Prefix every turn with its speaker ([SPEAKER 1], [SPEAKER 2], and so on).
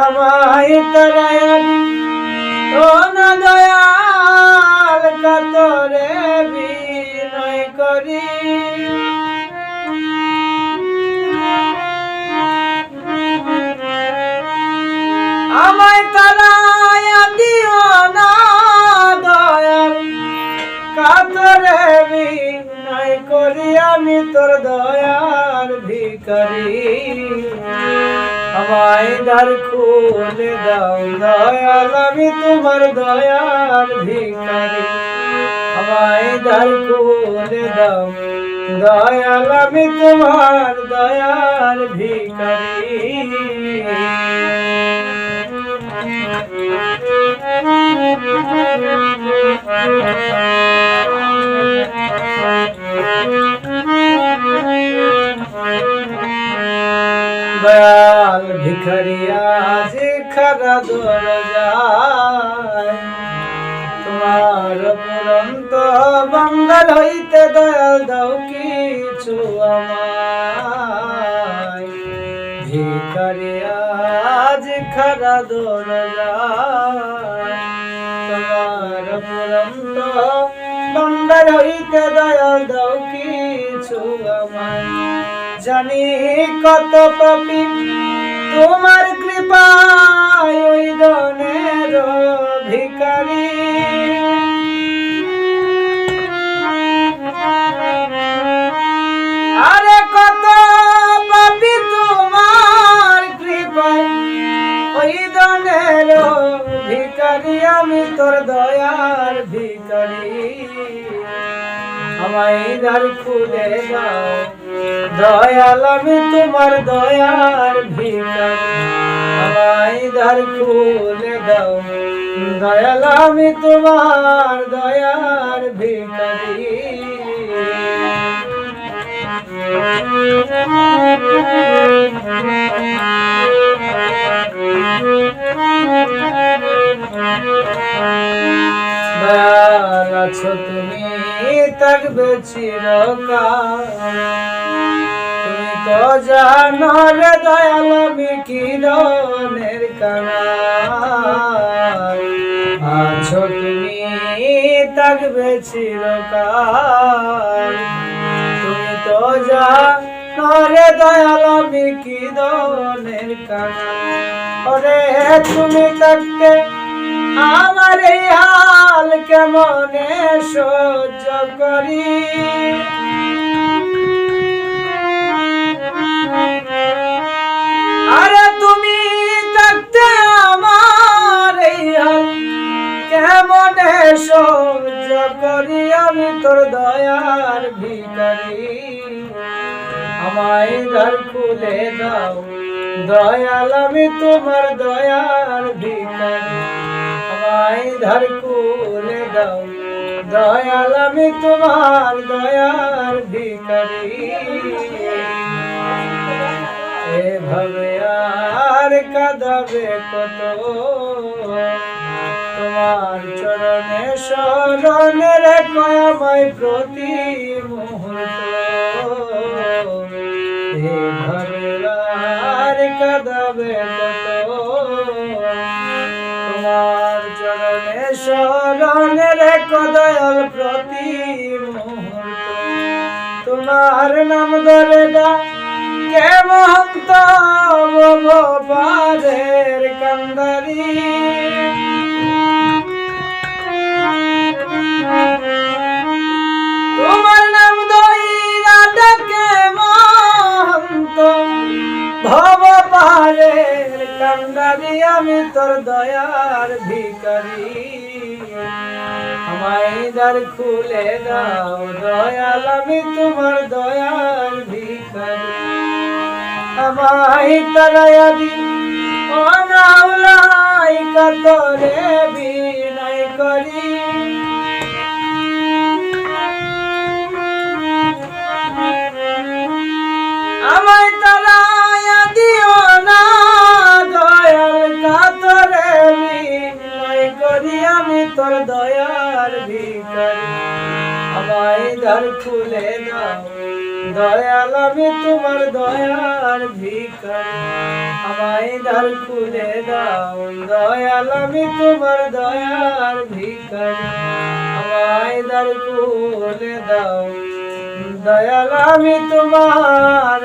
[SPEAKER 1] আমায় তারায়ানি ও না দয়াল কাতরে বিনয় করি আমায় তারায়া দিও না দয়াল কাতরে বিনয় করি আমি তোর দয়ার ভিখারি আমায় দ্বার খুলে দাও দয়াল আমি তোমার দয়ার ভিখারি আমায় দ্বার খুলে দাও দয়াল আমি তোমার দয়ার ভিখারি দয়াল ভিখারিয়া যে খারা দরজায় তোমার পুরন্ত বাঙ্গাল হইতে দয়াল দাও কিছু আমায় ভিখারিয়া যে খারা দরজায় তোমার পুরন্ত বাঙ্গাল হইতে দয়াল দাও কিছু আমায় জানি কত পাপী তোমার কৃপায় ওই গণের ভিখারি আরে কত পাপী তোমার কৃপায় ওই গণের ভিখারি আমি তোর দয়ার ভিখারি আমায় দ্বার খুলে দাও দয়াল আমি তোমার দয়ার ভিখারি আমায় দ্বার খুলে দাও দয়াল আমি তোমার দয়ার ভিখারি দয়াল আছো তুমি থাকবে চিরকাল তুমি তো জানো রে দয়াল আমি কি ধনের কাঙাল আছো তুমি থাকবে চিরকাল তুমি তো জানো রে দয়াল আমি কি ধনের কাঙাল ওরে তুমি থাকতে আমার এই হাল কেমনে সহ্য করি আরে তুমি থাকতে আমার এই হাল কেমনে সহ্য করি আমি তোর দয়ার ভিখারি আমায় দ্বার খুলে দাও দয়াল আমি তোমার দয়ার ভিখারি আমায় দ্বার খুলে দাও দয়াল আমি তোমার দয়ার ভিখারি এভাবে আর কাঁদাবে কত তোমার চরণে শরণে রেখো আমায় প্রতি মুহূর্ত এভাবে আর কাঁদাবে কত তোমার চরণে শরণে রেখো দয়াল প্রতি মুহূর্ত তোমার নাম ধরে কে মহন্ত ভবপারের কান্দারি তোমার নাম ধইরা ডাকে মহন্ত ভবপারের কান্দারি আমি তোর দয়ার ভিখারি আমায় দ্বার খুলে দাও দয়াল আমি তোমার দয়ার ভিখারি আমায় তারায়া দিও না উলাই কাতরে বিনয় করি আমায় তারায়া দিও না দয়াল কাতরে বিনয় করি আমি তোর দয়ার ভিখারি আমায় দ্বার খুলে দাও দয়াল আমি তোমার দয়ার ভিখারি আমায় দ্বার খুলে দাও দয়াল আমি তোমার দয়ার ভিখারি আমায় দ্বার খুলে দাও দয়াল আমি তোমার